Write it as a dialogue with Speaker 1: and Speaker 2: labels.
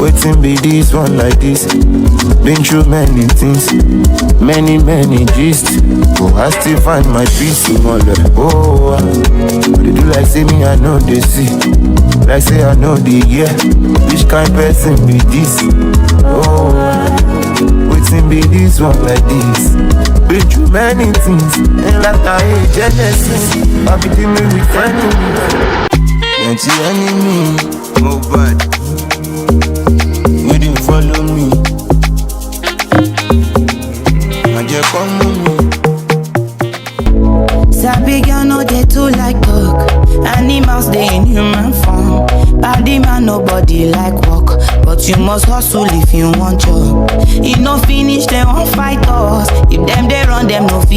Speaker 1: Waiting be this one like this. Been through many things, many gist. Oh, I still find my peace in all that. Oh, but they do like say me, I know they see. Like say I know they hear. Which kind person be this? Oh, waiting be this one like this. Been through many things, and like I hate Genesis. I be dealing with friends. And the enemy, oh bad. Follow me, and you come with me.
Speaker 2: Sabi girl no dey too like talk. Animals dey in human form. Body man nobody like work, but you must hustle if you want job. If no finish, they won't fight us. If them they run, them no fit.